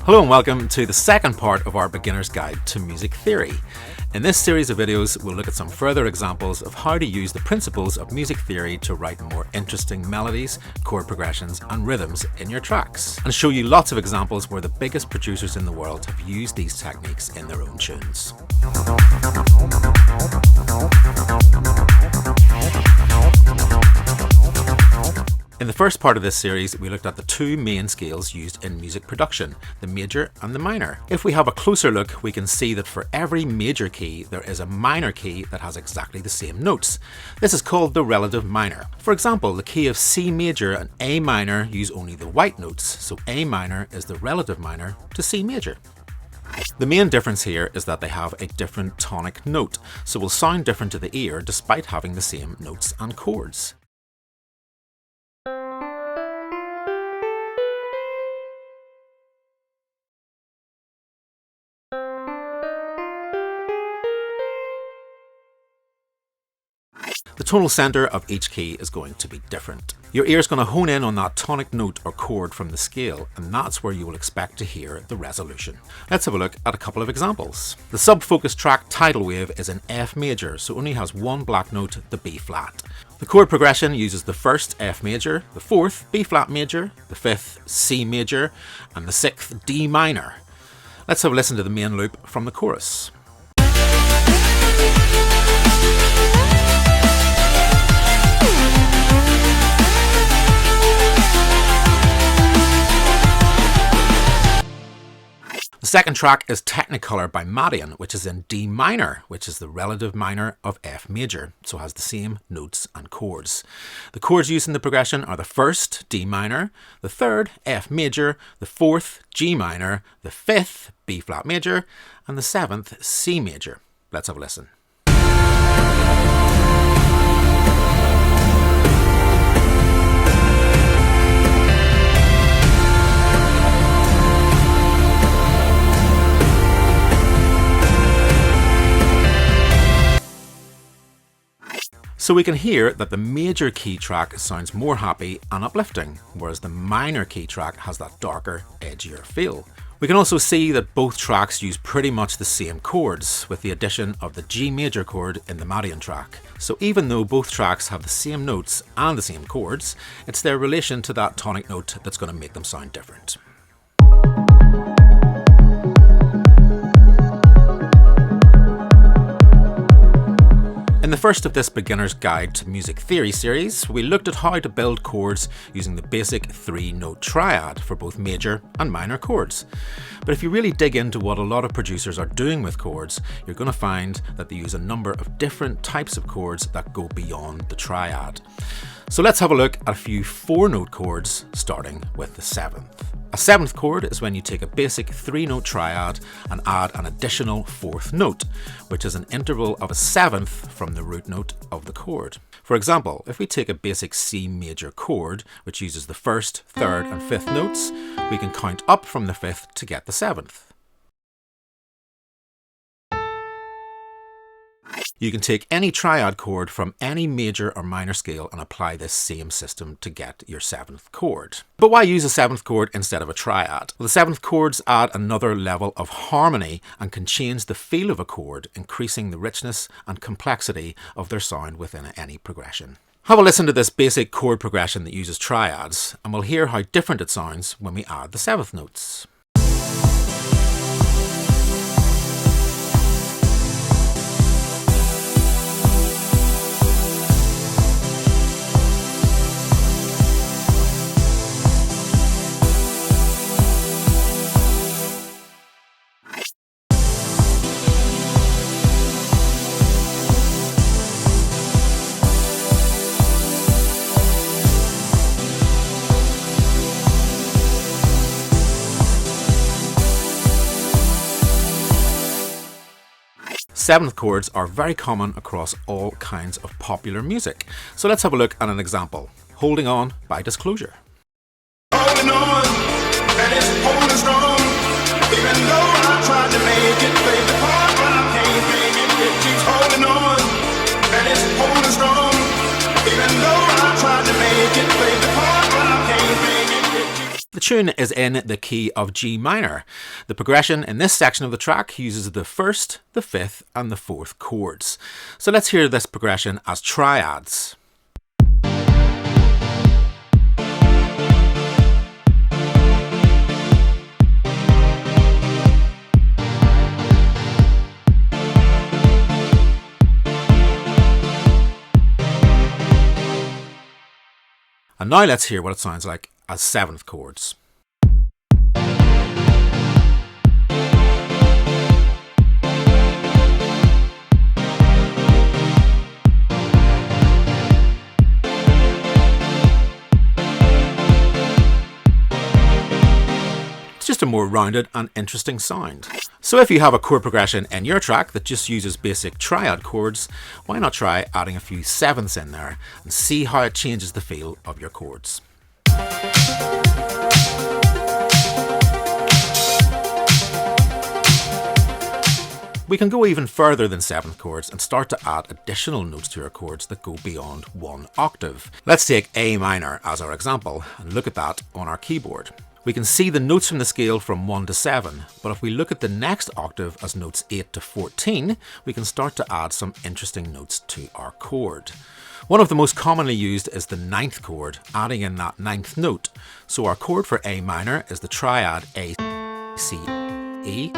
Hello and welcome to the second part of our beginner's guide to music theory. In this series of videos, we'll look at some further examples of how to use the principles of music theory to write more interesting melodies, chord progressions and rhythms in your tracks, and show you lots of examples where the biggest producers in the world have used these techniques in their own tunes. In the first part of this series, we looked at the two main scales used in music production, the major and the minor. If we have a closer look, we can see that for every major key, there is a minor key that has exactly the same notes. This is called the relative minor. For example, the key of C major and A minor use only the white notes, so A minor is the relative minor to C major. The main difference here is that they have a different tonic note, so will sound different to the ear despite having the same notes and chords. The tonal center of each key is going to be different. Your ear is going to hone in on that tonic note or chord from the scale, and that's where you will expect to hear the resolution. Let's have a look at a couple of examples. The sub-focus track Tidal Wave is in F major, so only has one black note, the B flat. The chord progression uses the first F major, the fourth B flat major, the fifth C major, and the sixth D minor. Let's have a listen to the main loop from the chorus. The second track is Technicolor by Madian, which is in D minor, which is the relative minor of F major, so has the same notes and chords. The chords used in the progression are the first, D minor, the third, F major, the fourth, G minor, the fifth, B flat major, and the seventh, C major. Let's have a listen. So we can hear that the major key track sounds more happy and uplifting, whereas the minor key track has that darker, edgier feel. We can also see that both tracks use pretty much the same chords, with the addition of the G major chord in the Madian track. So even though both tracks have the same notes and the same chords, it's their relation to that tonic note that's going to make them sound different. In the first of this beginner's guide to music theory series, we looked at how to build chords using the basic 3-note triad for both major and minor chords. But if you really dig into what a lot of producers are doing with chords, you're going to find that they use a number of different types of chords that go beyond the triad. So let's have a look at a few 4-note chords, starting with the 7th. A 7th chord is when you take a basic 3-note triad and add an additional 4th note, which is an interval of a 7th from the root note of the chord. For example, if we take a basic C major chord, which uses the 1st, 3rd and 5th notes, we can count up from the 5th to get the 7th. You can take any triad chord from any major or minor scale and apply this same system to get your 7th chord. But why use a 7th chord instead of a triad? Well, the 7th chords add another level of harmony and can change the feel of a chord, increasing the richness and complexity of their sound within any progression. Have a listen to this basic chord progression that uses triads, and we'll hear how different it sounds when we add the 7th notes. Seventh chords are very common across all kinds of popular music. So let's have a look at an example. Holding On by Disclosure. Holding on, and it's holding strong. Even though I tried to make it, play the part, but I can't make it. It keeps holding on, and it's holding strong. Even though I tried to make it, play the part, but I can't make it. The tune is in the key of G minor. The progression in this section of the track uses the first, the fifth and the fourth chords. So let's hear this progression as triads. And now let's hear what it sounds like as seventh chords. It's just a more rounded and interesting sound. So if you have a chord progression in your track that just uses basic triad chords, why not try adding a few sevenths in there and see how it changes the feel of your chords. We can go even further than seventh chords and start to add additional notes to our chords that go beyond one octave. Let's take A minor as our example and look at that on our keyboard. We can see the notes from the scale from 1 to 7, but if we look at the next octave as notes 8 to 14, we can start to add some interesting notes to our chord. One of the most commonly used is the ninth chord, adding in that ninth note. So our chord for A minor is the triad A, C, E,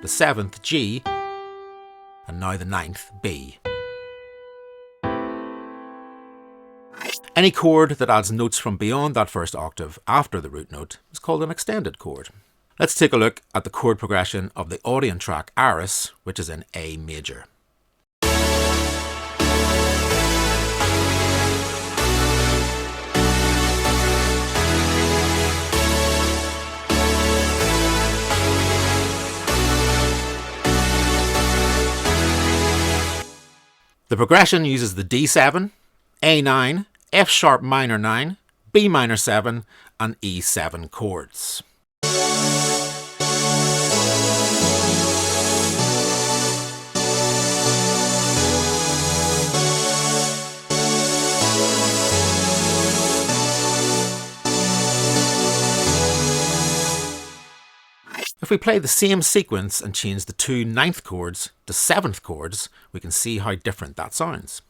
the seventh G, and now the ninth B. Any chord that adds notes from beyond that first octave after the root note is called an extended chord. Let's take a look at the chord progression of the audience track Iris, which is in A major. The progression uses the D7, A9, F sharp minor 9, B minor 7 and E7 chords. If we play the same sequence and change the two ninth chords to seventh chords, we can see how different that sounds.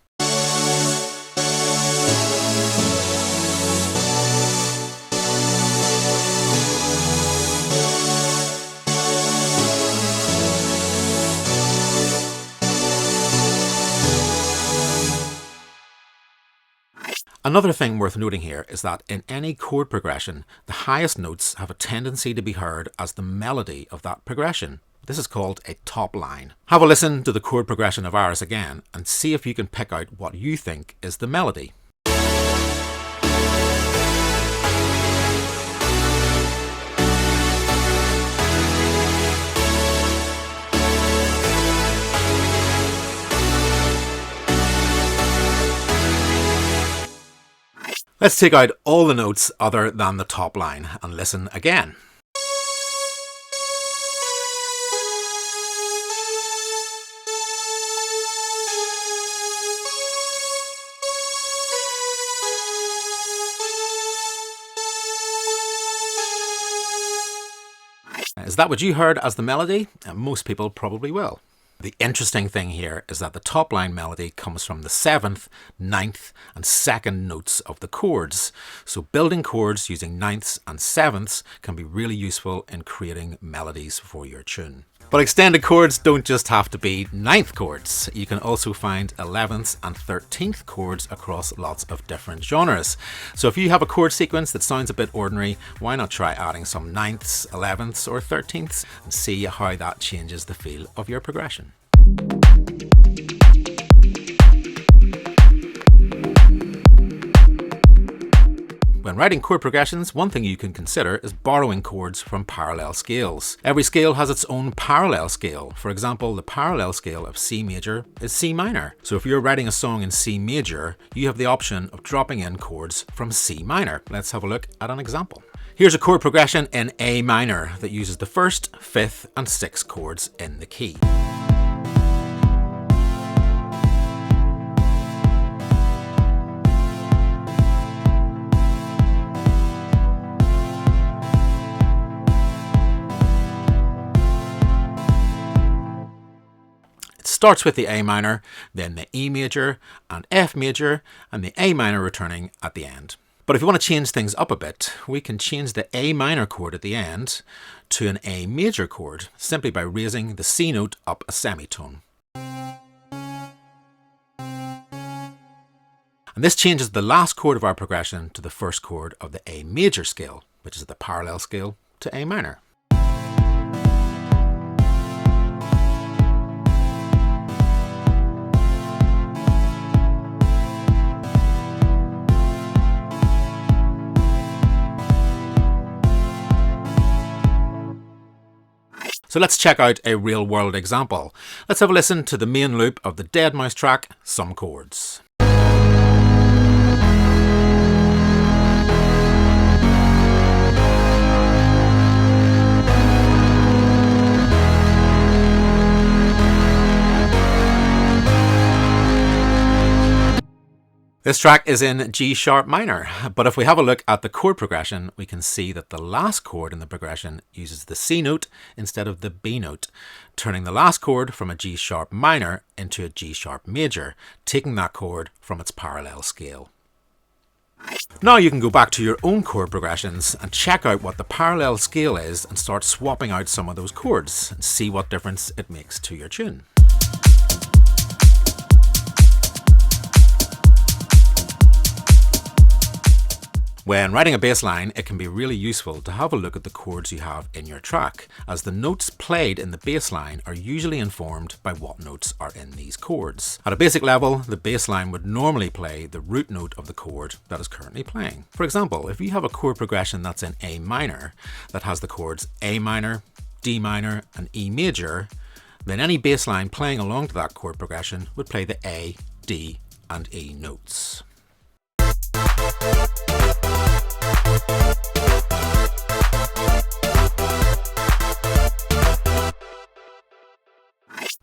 Another thing worth noting here is that in any chord progression, the highest notes have a tendency to be heard as the melody of that progression. This is called a top line. Have a listen to the chord progression of Iris again and see if you can pick out what you think is the melody. Let's take out all the notes other than the top line and listen again. Is that what you heard as the melody? Most people probably will. The interesting thing here is that the top line melody comes from the 7th, 9th and 2nd notes of the chords. So building chords using 9ths and 7ths can be really useful in creating melodies for your tune. But extended chords don't just have to be 9th chords. You can also find 11th and 13th chords across lots of different genres. So if you have a chord sequence that sounds a bit ordinary, why not try adding some 9ths, 11ths or 13ths and see how that changes the feel of your progression. When writing chord progressions, one thing you can consider is borrowing chords from parallel scales. Every scale has its own parallel scale. For example, the parallel scale of C major is C minor. So if you're writing a song in C major, you have the option of dropping in chords from C minor. Let's have a look at an example. Here's a chord progression in A minor that uses the 1st, 5th and 6th chords in the key. starts with the A minor, then the E major and F major, and the A minor returning at the end. But if you want to change things up a bit, we can change the A minor chord at the end to an A major chord simply by raising the C note up a semitone. And this changes the last chord of our progression to the first chord of the A major scale, which is the parallel scale to A minor. So let's check out a real-world example. Let's have a listen to the main loop of the Dead Mouse track, Some Chords. This track is in G sharp minor, but if we have a look at the chord progression, we can see that the last chord in the progression uses the C note instead of the B note, turning the last chord from a G sharp minor into a G sharp major, taking that chord from its parallel scale. Now you can go back to your own chord progressions and check out what the parallel scale is and start swapping out some of those chords and see what difference it makes to your tune. When writing a bass line, it can be really useful to have a look at the chords you have in your track, as the notes played in the bass line are usually informed by what notes are in these chords. At a basic level, the bass line would normally play the root note of the chord that is currently playing. For example, if you have a chord progression that's in A minor that has the chords A minor, D minor and E major, then any bass line playing along to that chord progression would play the A, D and E notes.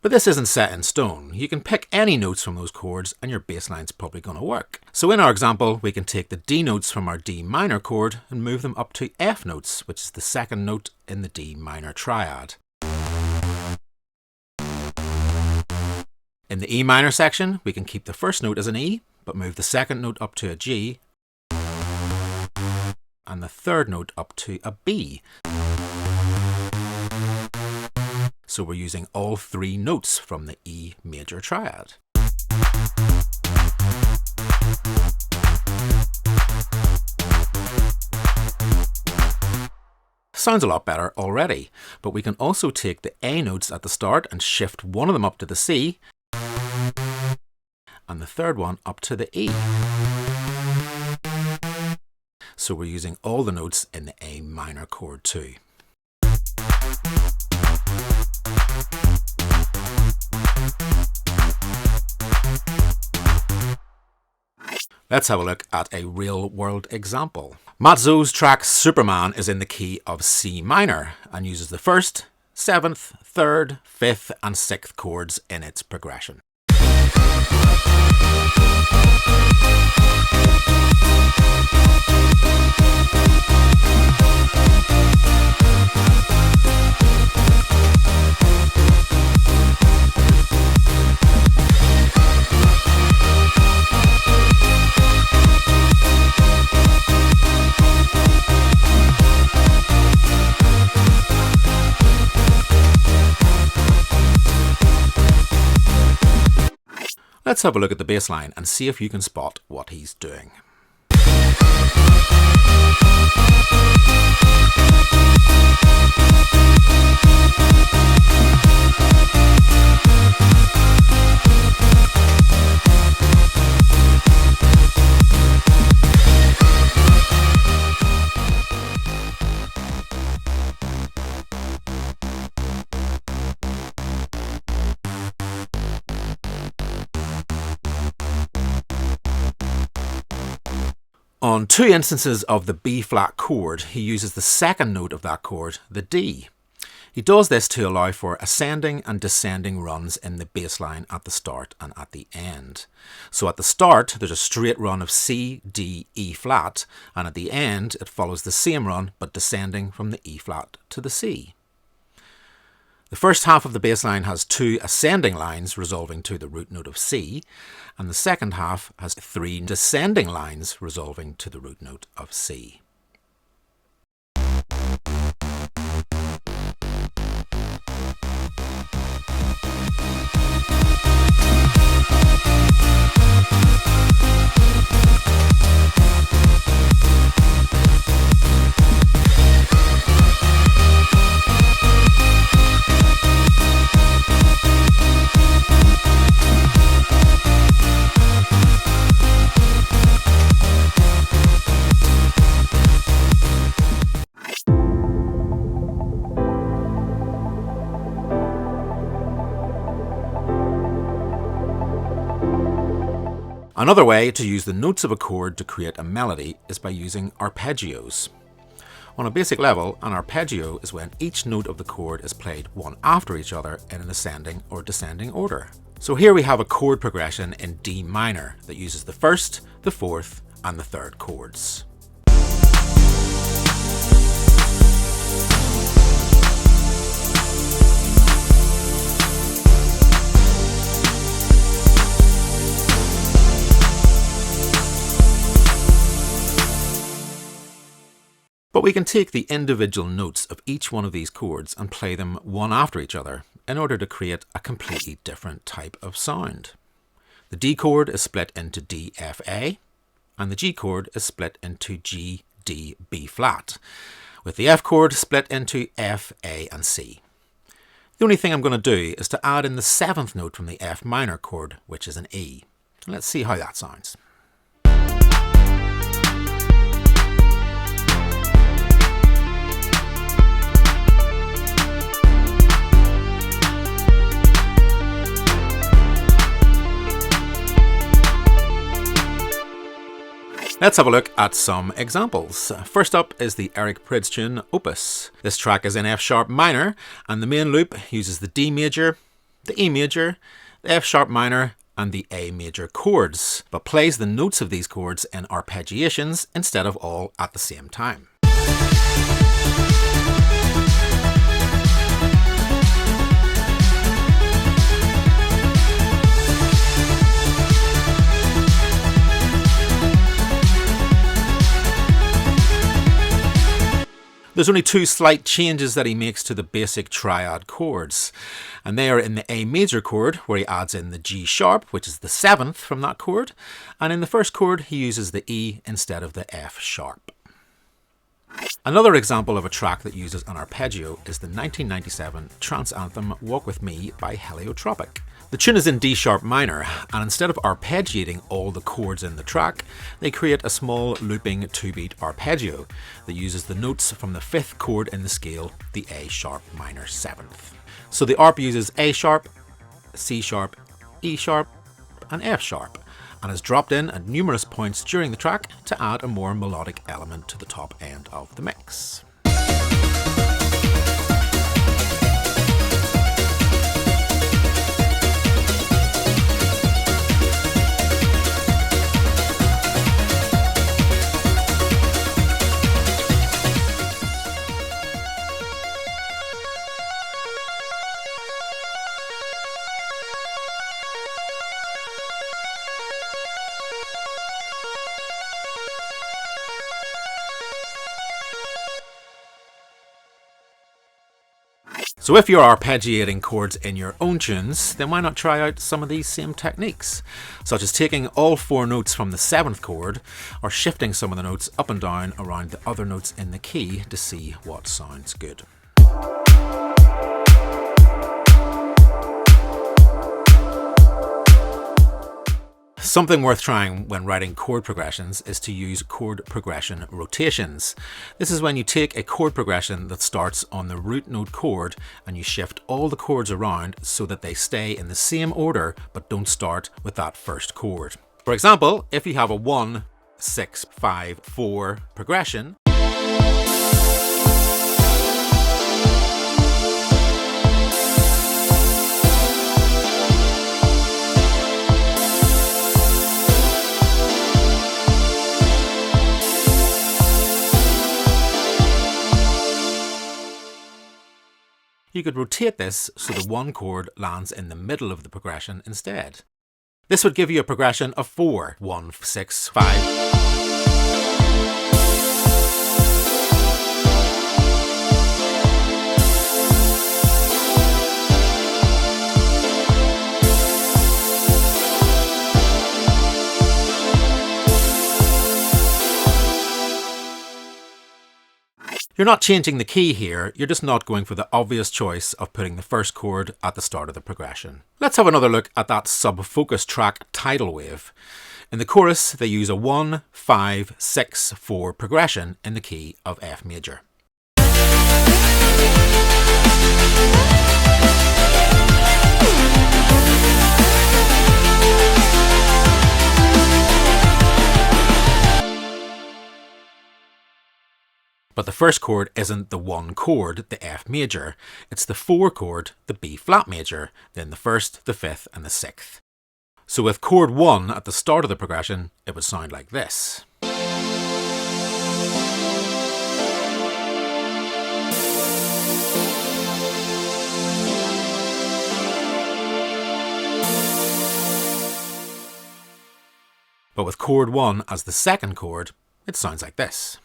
But this isn't set in stone. You can pick any notes from those chords and your bass line's probably going to work. So in our example, we can take the D notes from our D minor chord and move them up to F notes, which is the second note in the D minor triad. In the E minor section, we can keep the first note as an E, but move the second note up to a G and the third note up to a B. So we're using all three notes from the E major triad. Sounds a lot better already, but we can also take the A notes at the start and shift one of them up to the C and the third one up to the E. So we're using all the notes in the A minor chord too. Let's have a look at a real-world example. Matt Zo's track Superman is in the key of C minor and uses the 1st, 7th, 3rd, 5th and 6th chords in its progression. Let's have a look at the bass line and see if you can spot what he's doing. On two instances of the B-flat chord, he uses the second note of that chord, the D. He does this to allow for ascending and descending runs in the bass line at the start and at the end. So at the start, there's a straight run of C, D, E flat, and at the end, it follows the same run but descending from the E flat to the C. The first half of the bass line has 2 ascending lines resolving to the root note of C, and the second half has 3 descending lines resolving to the root note of C. Another way to use the notes of a chord to create a melody is by using arpeggios. On a basic level, an arpeggio is when each note of the chord is played one after each other in an ascending or descending order. So here we have a chord progression in D minor that uses the first, the fourth, and the third chords. But we can take the individual notes of each one of these chords and play them one after each other in order to create a completely different type of sound. The D chord is split into D, F, A, and the G chord is split into G, D, B flat, with the F chord split into F, A, and C. The only thing I'm going to do is to add in the 7th note from the F minor chord, which is an E. Let's see how that sounds. Let's have a look at some examples. First up is the Eric Prydz tune Opus. This track is in F sharp minor, and the main loop uses the D major, the E major, the F sharp minor, and the A major chords, but plays the notes of these chords in arpeggiations instead of all at the same time. There's only 2 slight changes that he makes to the basic triad chords, and they are in the A major chord, where he adds in the G sharp, which is the 7th from that chord, and in the first chord he uses the E instead of the F sharp. Another example of a track that uses an arpeggio is the 1997 trance anthem Walk With Me by Heliotropic. The tune is in D sharp minor, and instead of arpeggiating all the chords in the track, they create a small looping 2-beat arpeggio that uses the notes from the 5th chord in the scale, the A sharp minor 7th. So the arp uses A sharp, C sharp, E sharp, and F sharp, and is dropped in at numerous points during the track to add a more melodic element to the top end of the mix. So if you're arpeggiating chords in your own tunes, then why not try out some of these same techniques, such as taking all 4 notes from the 7th chord, or shifting some of the notes up and down around the other notes in the key to see what sounds good. Something worth trying when writing chord progressions is to use chord progression rotations. This is when you take a chord progression that starts on the root note chord and you shift all the chords around so that they stay in the same order but don't start with that first chord. For example, if you have a 1, 6, 5, 4 progression, you could rotate this so the one chord lands in the middle of the progression instead. This would give you a progression of 4, 1, 6, 5. You're not changing the key here, you're just not going for the obvious choice of putting the first chord at the start of the progression. Let's have another look at that sub-focus track Tidal Wave. In the chorus, they use a 1, 5, 6, 4 progression in the key of F major. But the first chord isn't the one chord, the F major, it's the 4 chord, the B flat major, then the 1st, the 5th and the 6th. So with chord 1 at the start of the progression, it would sound like this. But with chord 1 as the second chord, it sounds like this.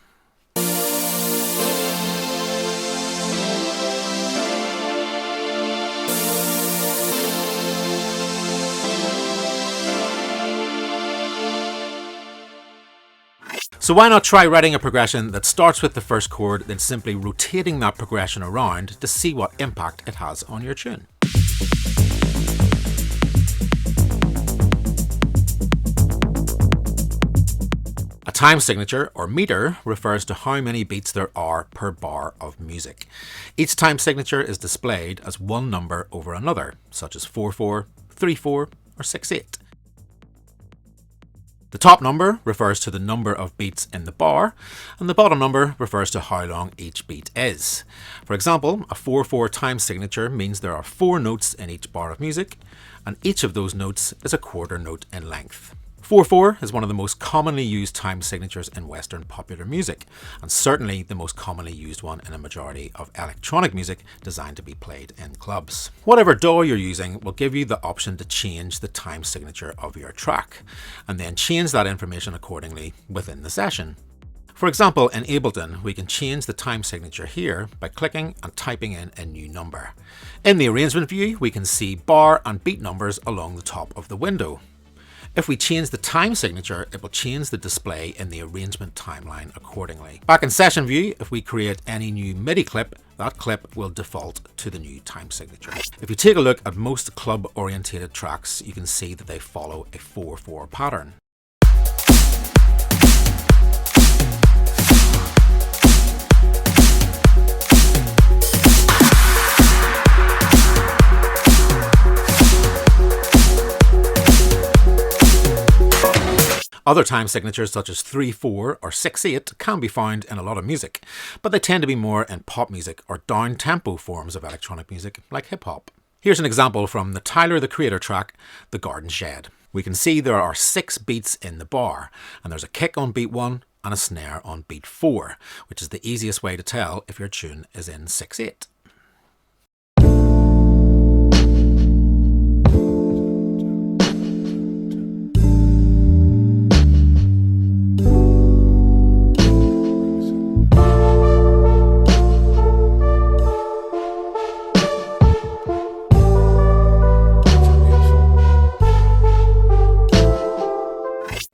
So why not try writing a progression that starts with the first chord, then simply rotating that progression around to see what impact it has on your tune. A time signature, or meter, refers to how many beats there are per bar of music. Each time signature is displayed as one number over another, such as 4/4, 3/4, or 6/8. The top number refers to the number of beats in the bar, and the bottom number refers to how long each beat is. For example, a 4/4 time signature means there are 4 notes in each bar of music, and each of those notes is a quarter note in length. 4/4 is one of the most commonly used time signatures in Western popular music, and certainly the most commonly used one in a majority of electronic music designed to be played in clubs. Whatever DAW you're using will give you the option to change the time signature of your track, and then change that information accordingly within the session. For example, in Ableton, we can change the time signature here by clicking and typing in a new number. In the arrangement view, we can see bar and beat numbers along the top of the window. If we change the time signature, it will change the display in the arrangement timeline accordingly. Back in session view, if we create any new MIDI clip, that clip will default to the new time signature. If you take a look at most club-orientated tracks, you can see that they follow a 4/4 pattern. Other time signatures such as 3/4 or 6/8 can be found in a lot of music, but they tend to be more in pop music or down-tempo forms of electronic music like hip-hop. Here's an example from the Tyler the Creator track, The Garden Shed. We can see there are 6 beats in the bar, and there's a kick on beat 1 and a snare on beat 4, which is the easiest way to tell if your tune is in 6/8.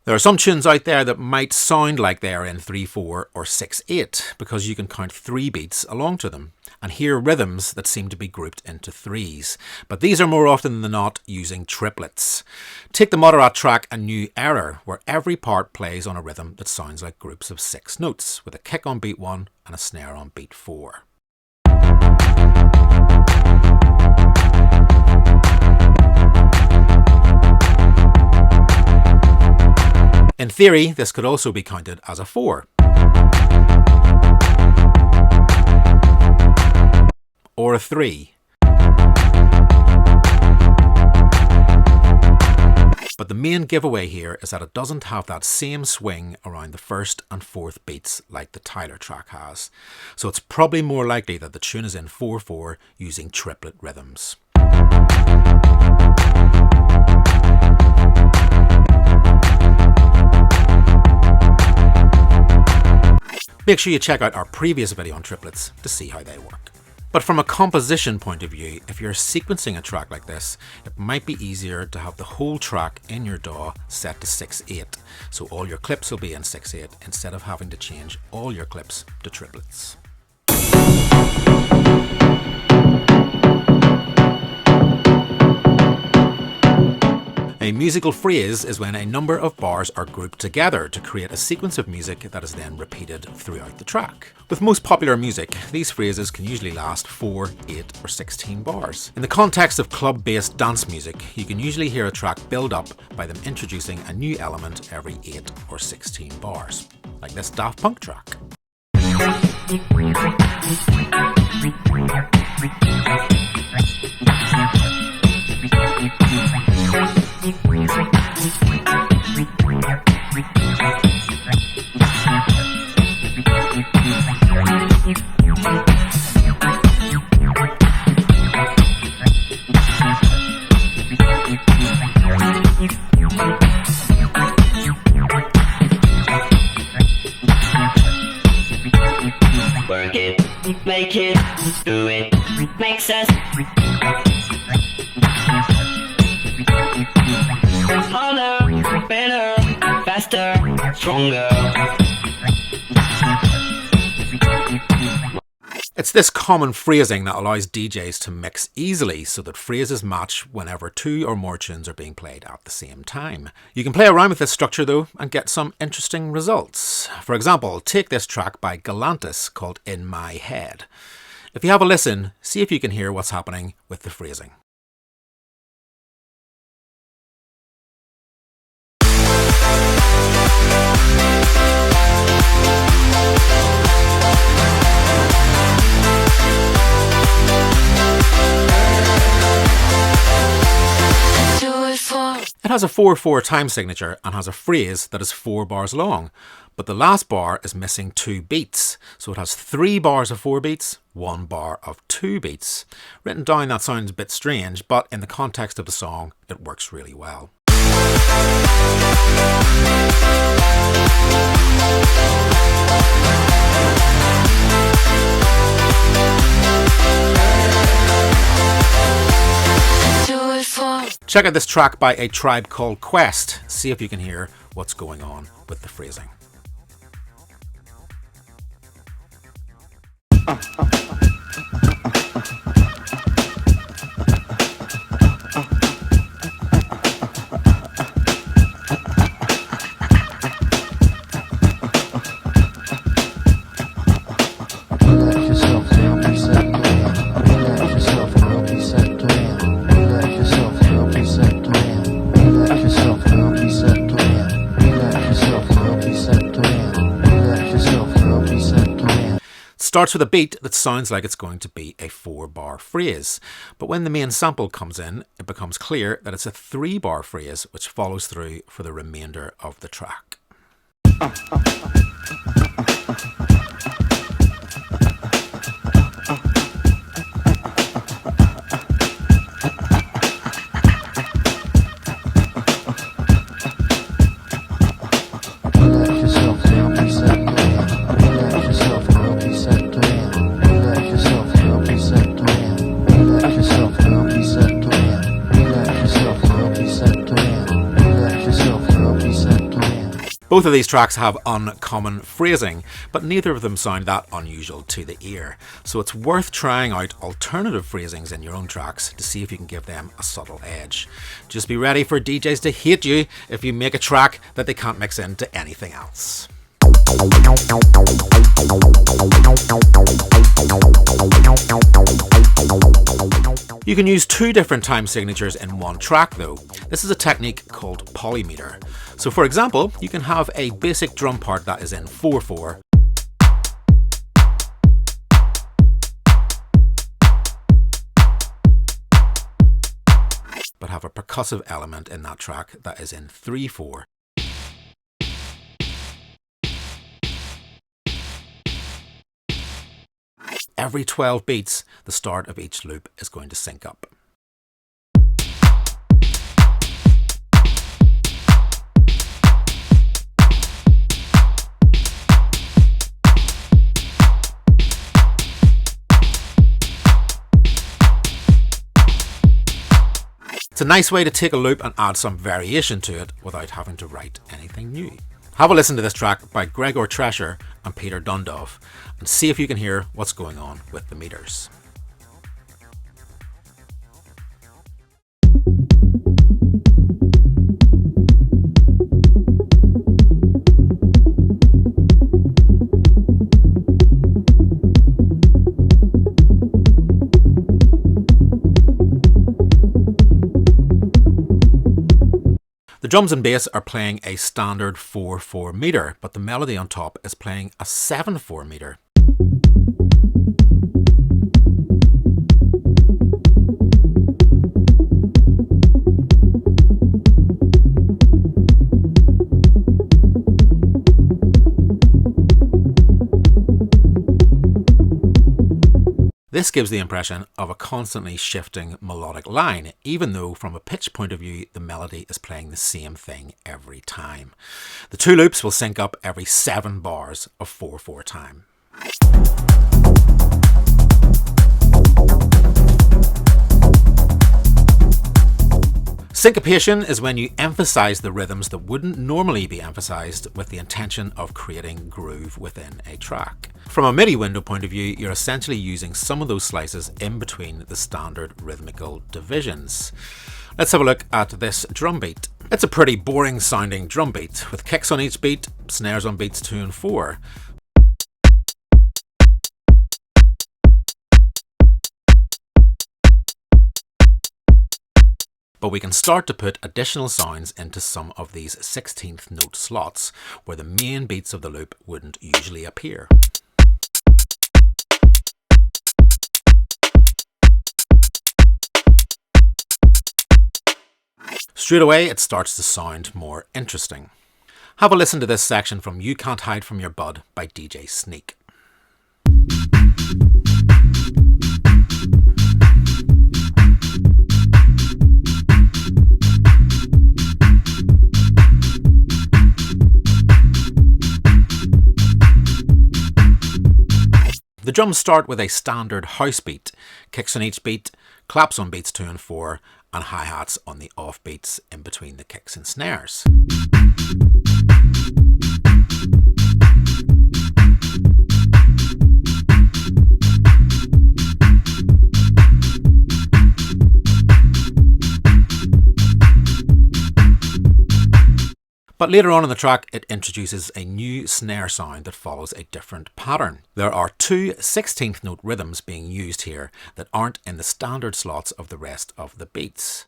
There are some tunes out there that might sound like they are in 3/4 or 6/8 because you can count 3 beats along to them and hear rhythms that seem to be grouped into 3s. But these are more often than not using triplets. Take the Moderat track A New Error, where every part plays on a rhythm that sounds like groups of 6 notes, with a kick on beat 1 and a snare on beat 4. In theory, this could also be counted as a 4. Or a 3. But the main giveaway here is that it doesn't have that same swing around the first and fourth beats like the Tyler track has. So it's probably more likely that the tune is in 4/4 using triplet rhythms. Make sure you check out our previous video on triplets to see how they work. But from a composition point of view, if you're sequencing a track like this, it might be easier to have the whole track in your DAW set to 6/8, so all your clips will be in 6/8 instead of having to change all your clips to triplets. A musical phrase is when a number of bars are grouped together to create a sequence of music that is then repeated throughout the track. With most popular music, these phrases can usually last 4, 8 or 16 bars. In the context of club-based dance music, you can usually hear a track build up by them introducing a new element every 8 or 16 bars, like this Daft Punk track. Work it, make it, do it, makes us harder, better, faster, stronger. It's this common phrasing that allows DJs to mix easily so that phrases match whenever 2 or more tunes are being played at the same time. You can play around with this structure though and get some interesting results. For example, take this track by Galantis called In My Head. If you have a listen, see if you can hear what's happening with the phrasing. It has a 4/4 time signature and has a phrase that is 4 bars long, but the last bar is missing 2 beats, so it has 3 bars of 4 beats, 1 bar of 2 beats. Written down that sounds a bit strange, but in the context of the song, it works really well. Check out this track by A Tribe Called Quest. See if you can hear what's going on with the phrasing. Starts with a beat that sounds like it's going to be a 4-bar phrase, but when the main sample comes in, it becomes clear that it's a 3-bar phrase which follows through for the remainder of the track. Both of these tracks have uncommon phrasing, but neither of them sound that unusual to the ear. So it's worth trying out alternative phrasings in your own tracks to see if you can give them a subtle edge. Just be ready for DJs to hate you if you make a track that they can't mix into anything else. You can use 2 different time signatures in one track though. This is a technique called Polymeter. So for example, you can have a basic drum part that is in 4/4, but but have a percussive element in that track that is in 3/4. Every 12 beats, the start of each loop is going to sync up. It's a nice way to take a loop and add some variation to it without having to write anything new. Have a listen to this track by Gregor Tresher and Peter Dundov and see if you can hear what's going on with the meters. The drums and bass are playing a standard 4/4 meter, but the melody on top is playing a 7/4 meter. This gives the impression of a constantly shifting melodic line, even though from a pitch point of view the melody is playing the same thing every time. The two loops will sync up every 7 bars of 4/4 time. Syncopation is when you emphasize the rhythms that wouldn't normally be emphasized with the intention of creating groove within a track. From a MIDI window point of view, you're essentially using some of those slices in between the standard rhythmical divisions. Let's have a look at this drum beat. It's a pretty boring sounding drum beat with kicks on each beat, snares on beats 2 and 4. But we can start to put additional sounds into some of these 16th note slots where the main beats of the loop wouldn't usually appear. Straight away it starts to sound more interesting. Have a listen to this section from You Can't Hide From Your Bud by DJ Sneak. The drums start with a standard house beat, kicks on each beat, claps on beats 2 and 4, and hi-hats on the off beats in between the kicks and snares. But later on in the track, it introduces a new snare sound that follows a different pattern. There are 2 16th note rhythms being used here that aren't in the standard slots of the rest of the beats.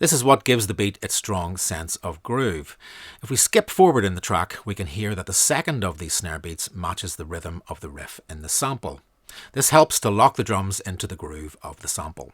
This is what gives the beat its strong sense of groove. If we skip forward in the track, we can hear that the second of these snare beats matches the rhythm of the riff in the sample. This helps to lock the drums into the groove of the sample.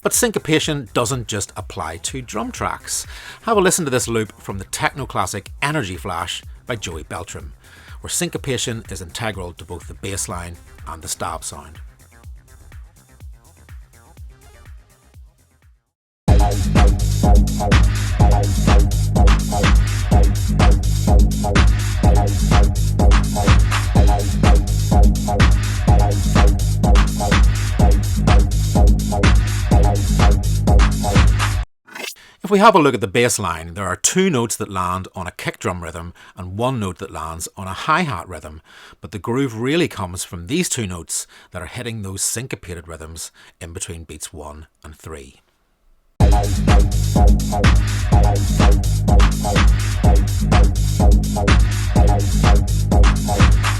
But syncopation doesn't just apply to drum tracks. Have a listen to this loop from the techno-classic Energy Flash by Joey Beltram, where syncopation is integral to both the bass line and the stab sound. If we have a look at the bass line, there are 2 notes that land on a kick drum rhythm and 1 note that lands on a hi-hat rhythm, but the groove really comes from these 2 notes that are hitting those syncopated rhythms in between beats 1 and 3.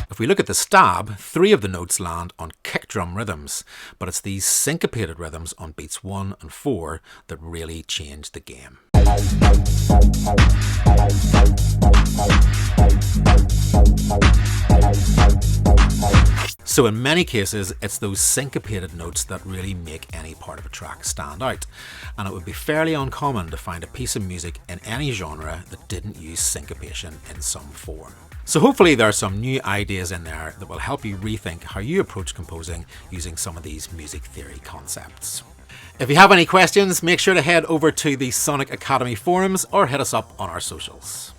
If we look at the stab, 3 of the notes land on kick drum rhythms, but it's these syncopated rhythms on beats 1 and 4 that really change the game. So in many cases, it's those syncopated notes that really make any part of a track stand out, and it would be fairly uncommon to find a piece of music in any genre that didn't use syncopation in some form. So hopefully there are some new ideas in there that will help you rethink how you approach composing using some of these music theory concepts. If you have any questions, make sure to head over to the Sonic Academy forums or hit us up on our socials.